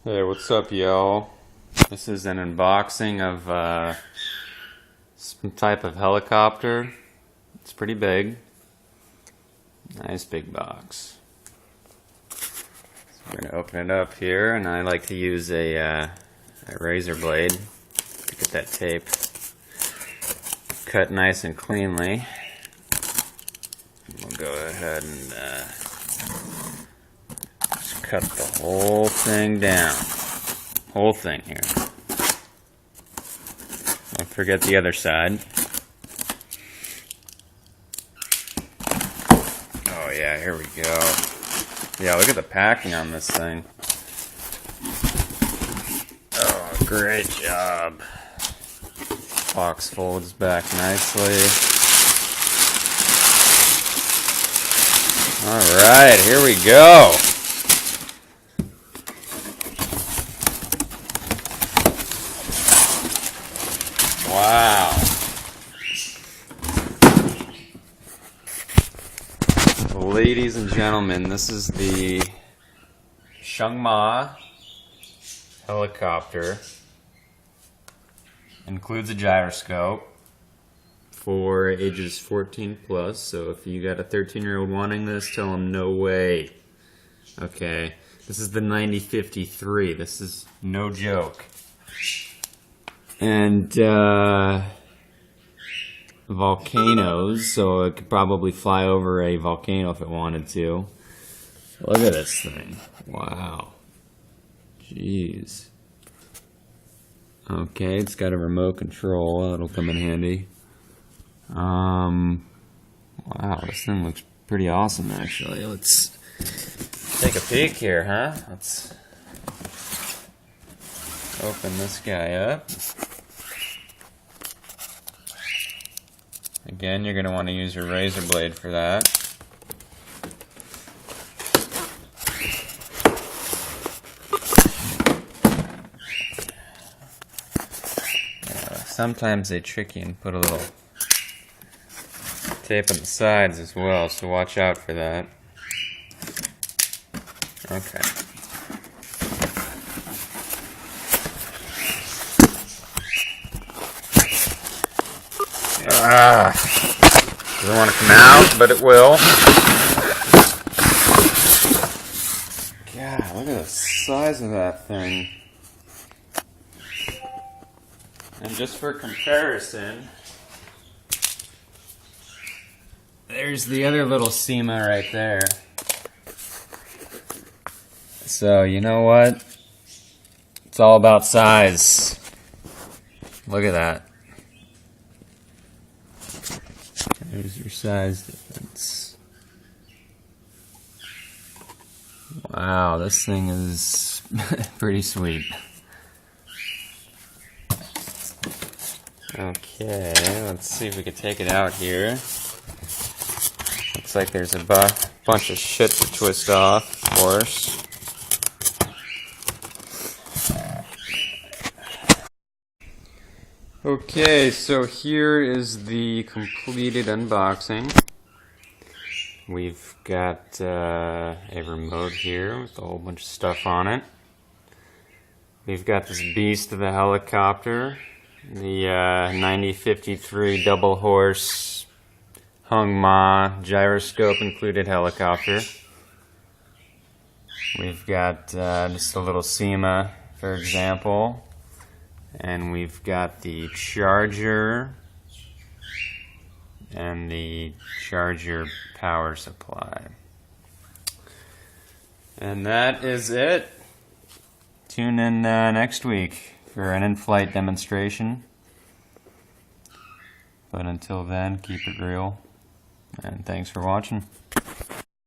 Hey, what's up, y'all? This is an unboxing of some type of helicopter. It's pretty big. Nice big box. So we're gonna open it up here, and I like to use a razor blade to get that tape cut nice and cleanly. We'll go ahead and just cut the whole thing down. Whole thing here. Don't forget the other side. Oh yeah, here we go. Yeah, look at the packing on this thing. Oh, great job. Box folds back nicely. Alright, here we go. Wow. Ladies and gentlemen, this is the Changma helicopter. Includes a gyroscope for ages 14 plus, so if you got a 13-year-old wanting this, tell them no way. Okay, this is the 9053. This is no joke. And volcanoes, so it could probably fly over a volcano if it wanted to. Look at this thing. Wow. Jeez. Okay, it's got a remote control. That'll come in handy. Wow, this thing looks pretty awesome, actually. Let's take a peek here, huh? Let's open this guy up. Again, you're going to want to use your razor blade for that. Sometimes they trick you and put a little tape on the sides as well, so watch out for that. Okay. Doesn't want to come out, but it will. God, look at the size of that thing. And just for comparison, there's the other little SEMA right there. So, you know what? It's all about size. Look at that. There's your size difference. Wow, this thing is pretty sweet. Okay, let's see if we can take it out here. Looks like there's a bunch of shit to twist off, of course. Okay, so here is the completed unboxing. We've got a remote here with a whole bunch of stuff on it. We've got this beast of a helicopter, the 9053 double horse Changma gyroscope included helicopter. We've got just a little SEMA, for example. And we've got the charger and the charger power supply. And that is it. Tune in next week for an in-flight demonstration. But until then, keep it real. And thanks for watching.